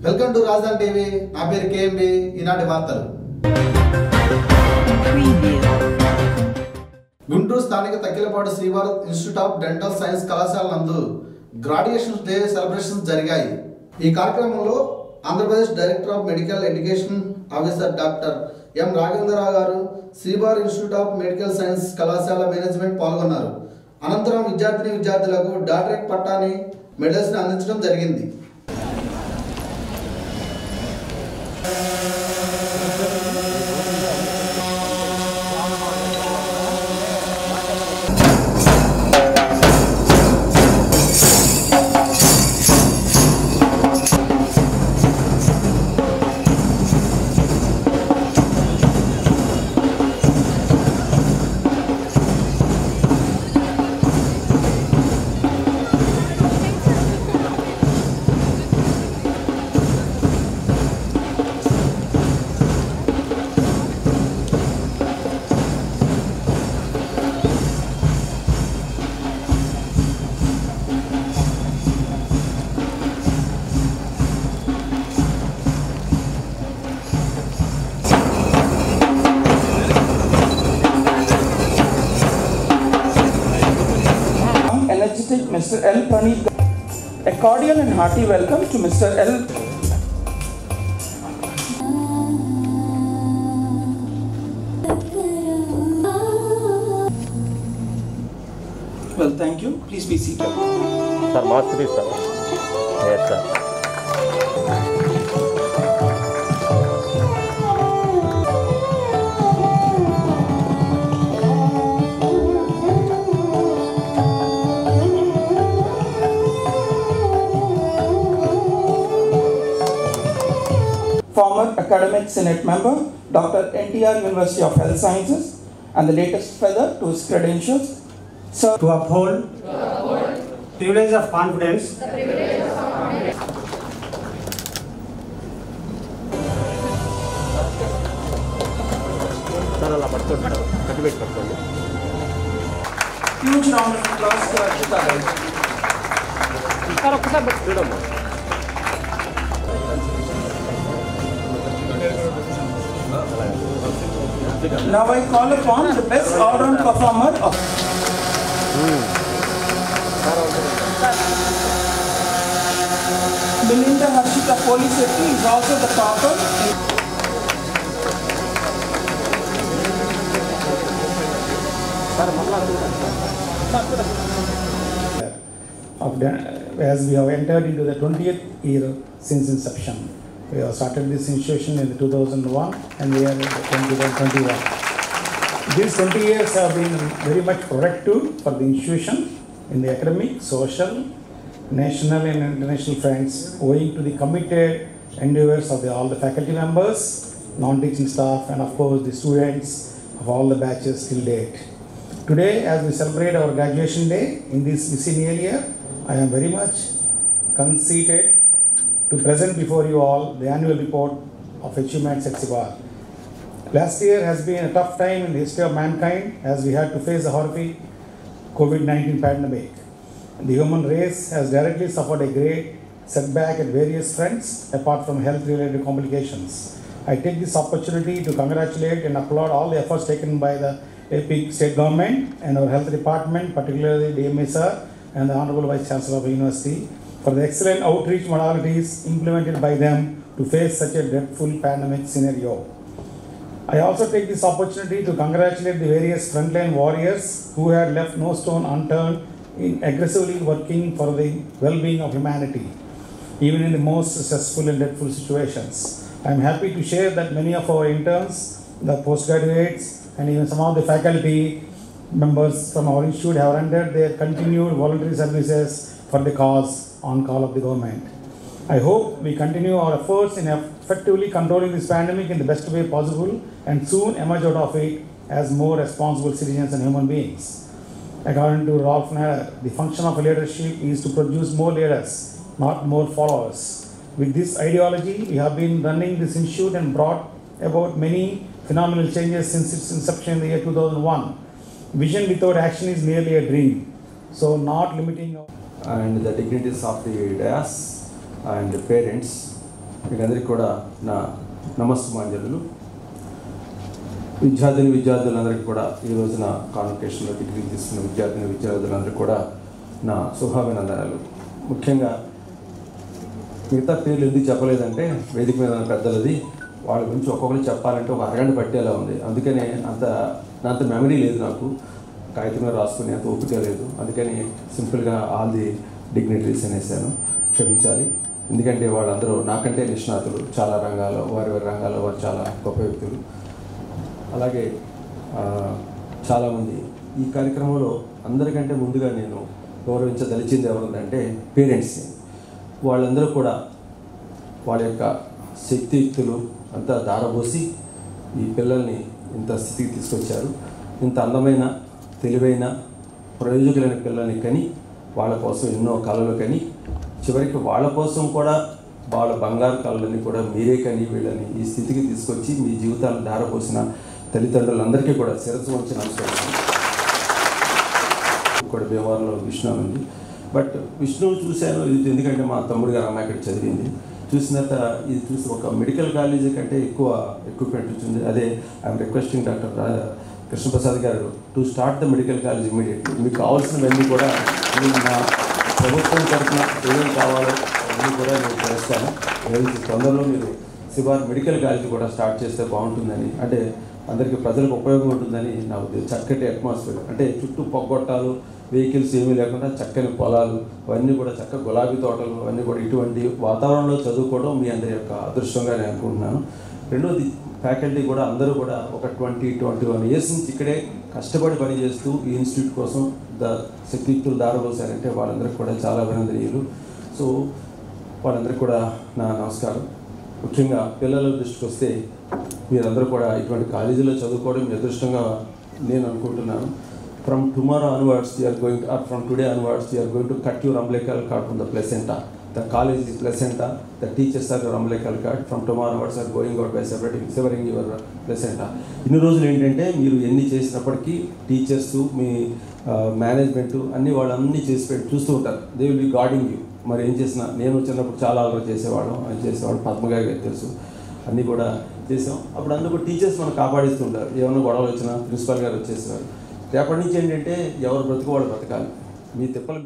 Welcome to రాజధాని TV. నా పేరు కేఎంబి. ఈనాటి వార్తలు. గుంటూరు స్థానిక తక్కిలపాడు శ్రీవారి ఇన్స్టిట్యూట్ ఆఫ్ డెంటల్ సైన్స్ కళాశాల నందు గ్రాడ్యుయేషన్ డే సెలబ్రేషన్స్ జరిగాయి. ఈ కార్యక్రమంలో Andhra Pradesh director of medical education officer doctor M Raghavendra Rao గారు, శ్రీవారి ఇన్స్టిట్యూట్ ఆఫ్ మెడికల్ సైన్స్ కళాశాల మేనేజ్మెంట్ పాల్గొన్నారు. అనంతరం విద్యార్థులకు డాక్టరేట్ పట్టాని, మెడల్స్ని అందించడం జరిగింది. Mr. L. Praneeth. A cordial and hearty welcome to Mr. L. Well, thank you. Please be seated. Sir, mask please, sir. Yes, sir. Former Academic Senate member, Dr. NTR University of Health Sciences, and the latest feather to his credentials. Sir, to uphold privilege of confidence, huge round of applause to Archita. Now I call upon the best all-round performer of Melinda Harshita Polisetti is also the topper. As we have entered into the 20th year since inception. We have started this institution in 2001 and we are in 2021. These 20 years have been very much productive for the institution in the academic, social, national and international fronts, owing to the committed endeavors of all the faculty members, non-teaching staff and of course the students of all the batches till date. Today, as we celebrate our graduation day in this bicentennial year, I am very much conceited to present before you all the annual report of achievements at CIVAR. Last year has been a tough time in the history of mankind as we had to face the horrific COVID-19 pandemic. The human race has directly suffered a great setback at various fronts apart from health-related complications. I take this opportunity to congratulate and applaud all the efforts taken by the AP state government and our health department, particularly the DMA sir and the Honorable Vice Chancellor of the University, for the excellent outreach modalities implemented by them to face such a dreadful pandemic scenario. I also take this opportunity to congratulate the various frontline warriors who had left no stone unturned in aggressively working for the well-being of humanity, even in the most stressful and dreadful situations. I am happy to share that many of our interns, the postgraduates, and even some of the faculty members from our institute have rendered their continued voluntary services for the cause on call of the government. I hope we continue our efforts in effectively controlling this pandemic in the best way possible and soon emerge out of it as more responsible citizens and human beings. According to Rolf Nader, the function of leadership is to produce more leaders, not more followers. With this ideology, we have been running this institute and brought about many phenomenal changes since its inception in the year 2001. Vision without action is merely a dream. So not limiting and the dignities of the dais and the parents, మీకందరికీ కూడా నా నమస్సుమాంజలులు. విద్యార్థులందరికీ కూడా ఈ రోజున కాన్వకేషన్లో degree తీసుకున్న విద్యార్థులందరికీ కూడా నా శుభాభినందనలు. ముఖ్యంగా మిగతా పేర్లు ఎందుకు చెప్పలేదంటే వేదిక మీద పెద్దలది వాళ్ళ గురించి ఒక్కొక్కరు చెప్పాలంటే ఒక అరగంట పట్టేలా ఉంది. అందుకనే అంత మెమరీ లేదు, నాకు కాగితం మీద రాసుకునే అంత ఓపిక లేదు. అందుకని సింపుల్గా ఆల్ ది డిగ్నిటరీస్ అనేసాను, క్షమించాలి. ఎందుకంటే వాళ్ళందరూ నాకంటే నిష్ణాతులు, చాలా రంగాల్లో వారి రంగాల్లో వారు చాలా గొప్ప వ్యక్తులు. అలాగే చాలామంది ఈ కార్యక్రమంలో అందరికంటే ముందుగా నేను గౌరవించదలిచింది ఎవరుందంటే పేరెంట్స్ని. వాళ్ళందరూ కూడా వాళ్ళ యొక్క శక్తియుక్తులు అంతా దారబోసి ఈ పిల్లల్ని ఇంత స్థితికి తీసుకొచ్చారు. ఇంత అందమైన, తెలివైన, ప్రయోజకులైన పిల్లల్ని కని వాళ్ళ కోసం ఎన్నో కళలు కని చివరికి వాళ్ళ కోసం కూడా వాళ్ళ బంగారు కళలని కూడా మీరే కని వీళ్ళని ఈ స్థితికి తీసుకొచ్చి మీ జీవితాలను దారపోసిన తల్లిదండ్రులందరికీ కూడా శిరస్సు వంచి నమస్కారం. కూడా భీమవరంలో విష్ణు ఉంది. బట్ విష్ణువు చూశాను ఇది ఎందుకంటే మా తమ్ముడు గారు అమ్మాయి ఇక్కడ చదివింది. చూసిన తర్వాత ఇది చూసి ఒక మెడికల్ కాలేజీ కంటే ఎక్కువ ఎక్విప్మెంట్ వచ్చింది. అదే ఐఎమ్ రిక్వెస్టింగ్ డాక్టర్ కృష్ణప్రసాద్ గారు to start the medical college immediately. మీకు కావాల్సినవన్నీ కూడా నా ప్రభుత్వం తరఫున ఏమేమి కావాలో అన్నీ కూడా నేను చేస్తాను. తొందరలో మీరు శివార్ మెడికల్ కాలేజీ కూడా స్టార్ట్ చేస్తే బాగుంటుందని, అంటే అందరికీ ప్రజలకు ఉపయోగం ఉంటుందని నా ఉద్దేశం. చక్కటి అట్మాస్ఫియర్ అంటే చుట్టూ పొగ్గొట్టాలు, వెహికల్స్ ఏమీ లేకుండా చక్కని పొలాలు, అవన్నీ కూడా చక్కగా గులాబీ తోటలు, అవన్నీ కూడా ఇటువంటి వాతావరణంలో చదువుకోవడం మీ అందరి యొక్క అదృష్టంగా నేను అనుకుంటున్నాను. రెండోది ఫ్యాకల్టీ కూడా అందరూ కూడా ఒక 20-21 ఇయర్స్ నుంచి ఇక్కడే కష్టపడి పనిచేస్తూ ఈ ఇన్స్టిట్యూట్ కోసం శక్తియుక్తులు దారబోసారంటే వాళ్ళందరికీ కూడా చాలా అభినందనీయులు. సో వాళ్ళందరికీ కూడా నా నమస్కారం. ముఖ్యంగా పిల్లల దృష్టికి వస్తే మీరందరూ కూడా ఇటువంటి కాలేజీలో చదువుకోవడం మీ అదృష్టంగా నేను అనుకుంటున్నాను. From tomorrow onwards, from today onwards, you are going to cut your umbilical cord from the placenta. The college is placenta. The teachers are your umbilical cord. From tomorrow onwards, are going out by severing your placenta. ఇన్ని రోజులు ఏంటంటే మీరు ఎన్ని చేసినప్పటికీ teachers, మీ management అన్ని వాళ్ళన్నీ చూస్తూ ఉంటారు. They will be guarding you. మరి ఏం చేసినా నేను చిన్నప్పుడు చాలా అలవాటు చేసేవాళ్ళం, అని చేసేవాళ్ళు. పద్మగారి గారికి తెలుసు, అన్నీ కూడా చేసాం. అప్పుడు అందుకు టీచర్స్ మనం కాపాడిస్తుంటారు. ఏమైనా గొడవలు వచ్చినా ప్రిన్సిపాల్ గారు వచ్చేసేవారు. రేపటి నుంచి ఏంటంటే ఎవరు బ్రతుకు వాళ్ళు బ్రతకాలి. మీ తిప్పలు